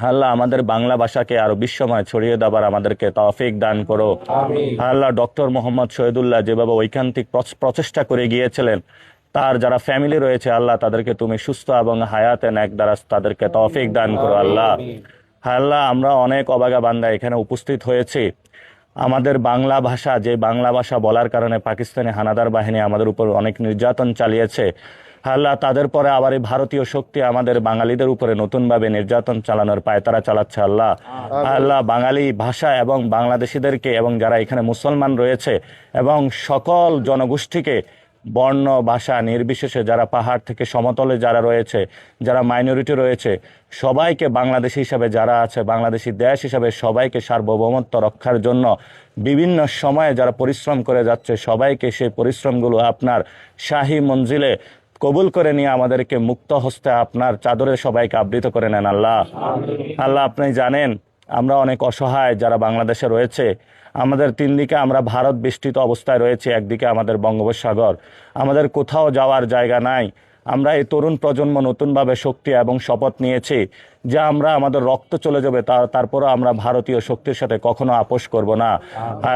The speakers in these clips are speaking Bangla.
আল্লাহ আমাদের বাংলা ভাষাকে আরো বিশ্বময় ছড়িয়ে দেবার আমাদেরকে তৌফিক দান করো। আল্লাহ ডক্টর মোহাম্মদ শহীদুল্লাহ যেভাবে ঐকান্তিক প্রচেষ্টা করে গিয়েছিলেন, তার যারা ফ্যামিলি রয়েছে আল্লাহ তাদেরকে তুমি সুস্থ এবং হায়াতে নেক দ্বারা তাদেরকে তৌফিক দান করো আল্লাহ। আল্লাহ আমরা অনেক অবাগা বান্দা এখানে উপস্থিত হয়েছি। আমাদের বাংলা ভাষা, যে বাংলা ভাষা বলার কারণে পাকিস্তানি হানাদার বাহিনী আমাদের উপর অনেক নির্যাতন চালিয়েছে আল্লাহ, তাদের পরে আবার এই ভারতীয় শক্তি আমাদের বাঙালিদের উপরে নতুনভাবে নির্যাতন চালানোর পায়তারা চালাচ্ছে আল্লাহ। আল্লাহ বাঙালি ভাষা এবং বাংলাদেশিদেরকে এবং যারা এখানে মুসলমান রয়েছে এবং সকল জনগোষ্ঠীকে বর্ণ ভাষা নির্বিশেষে যারা পাহাড় থেকে সমতলে যারা রয়েছে, যারা মাইনরিটি রয়েছে, সবাইকে বাংলাদেশি হিসাবে যারা আছে, বাংলাদেশি দেশ হিসাবে সবাইকে সার্বভৌমত্ব রক্ষার জন্য বিভিন্ন সময়ে যারা পরিশ্রম করে যাচ্ছে, সবাইকে সেই পরিশ্রমগুলো আপনার শাহী মঞ্জিলে কবুল করে নিয়ে আমাদেরকে মুক্ত হস্তে আপনার চাদরে সবাইকে আবৃত করে নেন আল্লাহ। আল্লাহ আপনি জানেন আমরা অনেক অসহায় যারা বাংলাদেশে রয়েছে, আমাদের তিন দিকে আমরা ভারত বেষ্টিত অবস্থায় রয়েছে, একদিকে আমাদের বঙ্গোপসাগর, আমাদের কোথাও যাওয়ার জায়গা নাই। আমরা এই তরুণ প্রজন্ম নতুনভাবে শক্তি এবং শপথ নিয়েছি যে আমরা আমাদের রক্ত চলে যাবে তারপরও আমরা ভারতীয় শক্তির সাথে কখনো আপোষ করব না।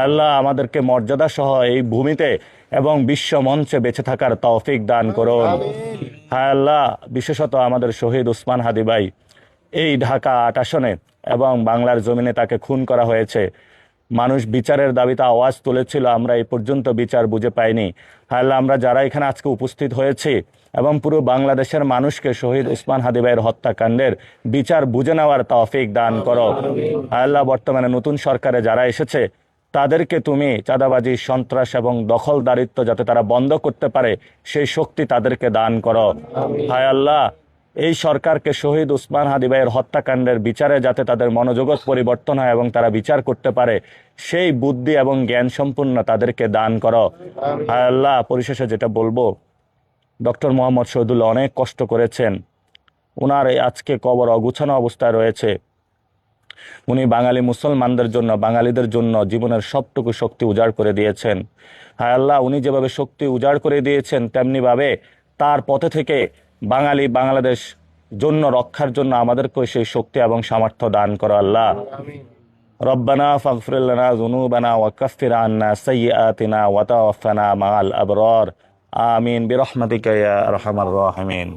আল্লাহ আমাদেরকে মর্যাদা সহ এই ভূমিতে এবং বিশ্ব মঞ্চে বেঁচে থাকার তৌফিক দান করুন। হায় আল্লাহ, বিশেষত আমাদের শহীদ উসমান হাদি ভাই এই ঢাকা ৮ আসনে এবং বাংলার জমিনে তাকে খুন করা হয়েছে। মানুষ বিচারের দাবিতে আওয়াজ তুলেছিল, আমরা এই পর্যন্ত বিচার বুঝে পাইনি। আল্লাহ আমরা যারা এখানে আজকে উপস্থিত হয়েছি এবং পুরো বাংলাদেশের মানুষকে শহীদ উসমান হাদি ভাইয়ের হত্যাকাণ্ডের বিচার বুঝে নেওয়ার তৌফিক দান করো। আল্লাহ বর্তমানে নতুন সরকারে যারা এসেছে তাদেরকে তুমি চাঁদাবাজি, সন্ত্রাস এবং দখলদারিত্ব যাতে তারা বন্ধ করতে পারে সেই শক্তি তাদেরকে দান করো। হায় আল্লাহ, এই সরকারকে শহীদ উসমান হাদি ভাইয়ের হত্যাকাণ্ডের বিচারে যাতে তাদের মনোজগৎ পরিবর্তন হয় এবং তারা বিচার করতে পারে সেই বুদ্ধি এবং জ্ঞান সম্পূর্ণ তাদেরকে দান করো। হায় আল্লাহ, পরিশেষে যেটা বলবো, ডক্টর মোহাম্মদ শহীদুল্লাহ অনেক কষ্ট করেছেন, ওনার এই আজকে কবর অগুছানো অবস্থায় রয়েছে। উনি বাঙালি মুসলমানদের জন্য, বাঙালিদের জন্য জীবনের সবটুকু শক্তি উজাড় করে দিয়েছেন। হায় আল্লাহ, উনি যেভাবে শক্তি উজাড় করে দিয়েছেন তেমনিভাবে তার পথে থেকে বাংলাদেশ জন্য রক্ষার জন্য আমাদেরকে সেই শক্তি এবং সামর্থ্য দান করো আল্লাহ। রব্বানা ফাগফির লানা যুনুবানা ওয়া কাফির আন্না সাইয়্যাতিনা ওয়া তাওয়াফানা মাআল আবরার। আমিন বিরহমাতিকা ইয়া আরহামার রাহিমিন।